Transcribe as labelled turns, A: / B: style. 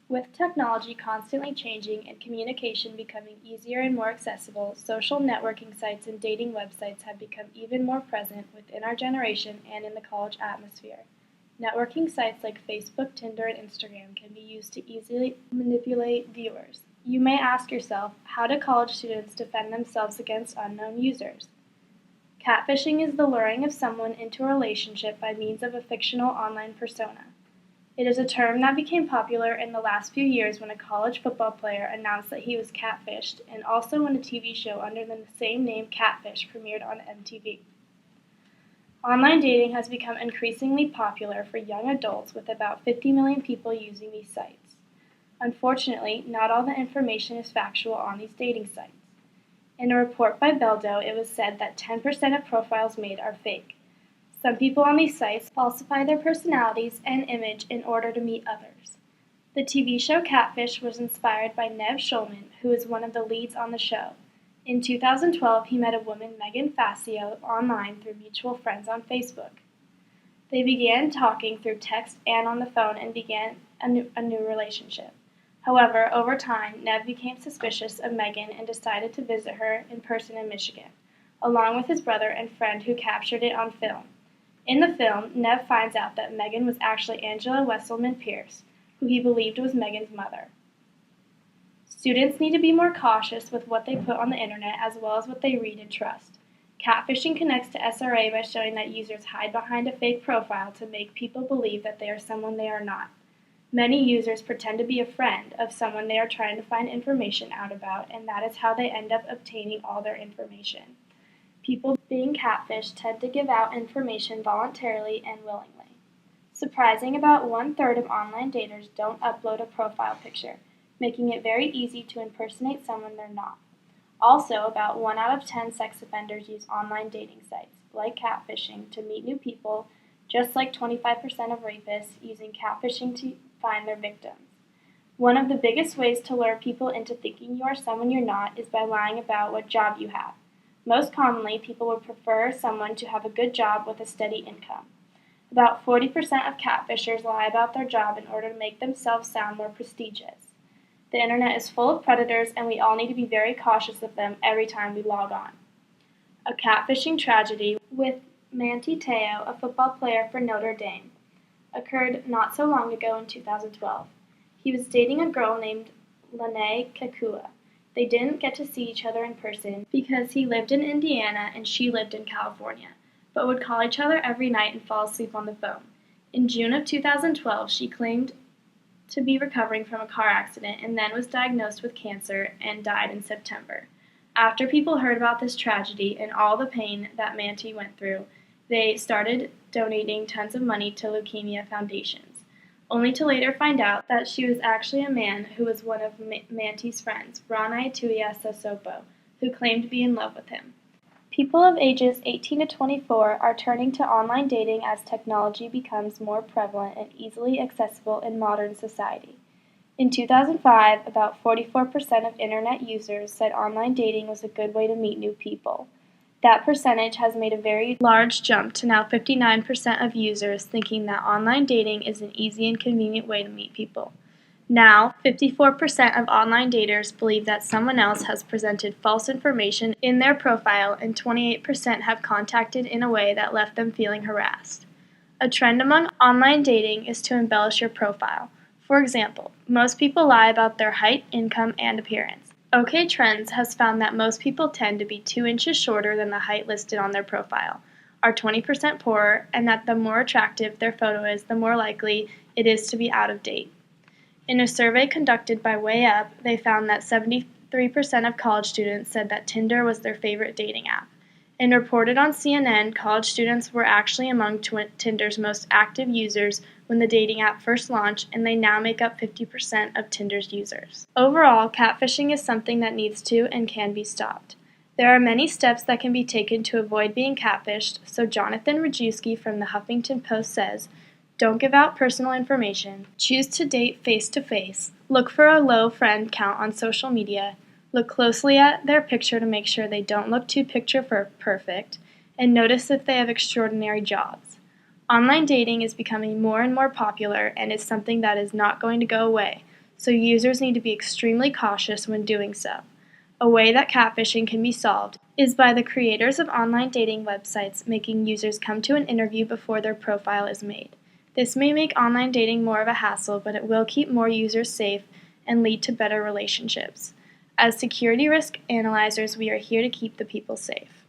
A: With technology constantly changing and communication becoming easier and more accessible, social networking sites and dating websites have become even more present within our generation and in the college atmosphere. Networking sites like Facebook, Tinder, and Instagram can be used to easily manipulate viewers. You may ask yourself, how do college students defend themselves against unknown users? Catfishing is the luring of someone into a relationship by means of a fictional online persona. It is a term that became popular in the last few years when a college football player announced that he was catfished, and also when a TV show under the same name, Catfish, premiered on MTV. Online dating has become increasingly popular for young adults, with about 50 million people using these sites. Unfortunately, not all the information is factual on these dating sites. In a report by Beldo, it was said that 10% of profiles made are fake. Some people on these sites falsify their personalities and image in order to meet others. The TV show Catfish was inspired by Nev Schulman, who is one of the leads on the show. In 2012, he met a woman, Megan Facio, online through mutual friends on Facebook. They began talking through text and on the phone and began a new relationship. However, over time, Nev became suspicious of Megan and decided to visit her in person in Michigan, along with his brother and friend who captured it on film. In the film, Nev finds out that Megan was actually Angela Wesselman Pierce, who he believed was Megan's mother. Students need to be more cautious with what they put on the internet as well as what they read and trust. Catfishing connects to SRA by showing that users hide behind a fake profile to make people believe that they are someone they are not. Many users pretend to be a friend of someone they are trying to find information out about, and that is how they end up obtaining all their information. People being catfished tend to give out information voluntarily and willingly. Surprising, about 1/3 of online daters don't upload a profile picture, making it very easy to impersonate someone they're not. Also, about 1 out of 10 sex offenders use online dating sites, like catfishing, to meet new people, just like 25% of rapists using catfishing to find their victims. One of the biggest ways to lure people into thinking you are someone you're not is by lying about what job you have. Most commonly, people would prefer someone to have a good job with a steady income. About 40% of catfishers lie about their job in order to make themselves sound more prestigious. The internet is full of predators, and we all need to be very cautious of them every time we log on. A catfishing tragedy with Manti Te'o, a football player for Notre Dame, occurred not so long ago in 2012. He was dating a girl named Lene Kekua. They didn't get to see each other in person because he lived in Indiana and she lived in California, but would call each other every night and fall asleep on the phone. In June of 2012, she claimed to be recovering from a car accident and then was diagnosed with cancer and died in September. After people heard about this tragedy and all the pain that Manti went through, they started donating tons of money to leukemia foundations, only to later find out that she was actually a man who was one of Manti's friends, Ranai Tuia Sasopo, who claimed to be in love with him. People of ages 18 to 24 are turning to online dating as technology becomes more prevalent and easily accessible in modern society. In 2005, about 44% of internet users said online dating was a good way to meet new people. That percentage has made a very large jump to now 59% of users thinking that online dating is an easy and convenient way to meet people. Now, 54% of online daters believe that someone else has presented false information in their profile, and 28% have contacted in a way that left them feeling harassed. A trend among online dating is to embellish your profile. For example, most people lie about their height, income, and appearance. OK Trends has found that most people tend to be 2 inches shorter than the height listed on their profile, are 20% poorer, and that the more attractive their photo is, the more likely it is to be out of date. In a survey conducted by Way Up, they found that 73% of college students said that Tinder was their favorite dating app. And reported on CNN, college students were actually among Tinder's most active users when the dating app first launched, and they now make up 50% of Tinder's users. Overall, catfishing is something that needs to and can be stopped. There are many steps that can be taken to avoid being catfished, so Jonathan Rajewski from the Huffington Post says, "Don't give out personal information. Choose to date face-to-face. Look for a low friend count on social media. Look closely at their picture to make sure they don't look too picture-perfect, and notice if they have extraordinary jobs." Online dating is becoming more and more popular and is something that is not going to go away, so users need to be extremely cautious when doing so. A way that catfishing can be solved is by the creators of online dating websites making users come to an interview before their profile is made. This may make online dating more of a hassle, but it will keep more users safe and lead to better relationships. As security risk analyzers, we are here to keep the people safe.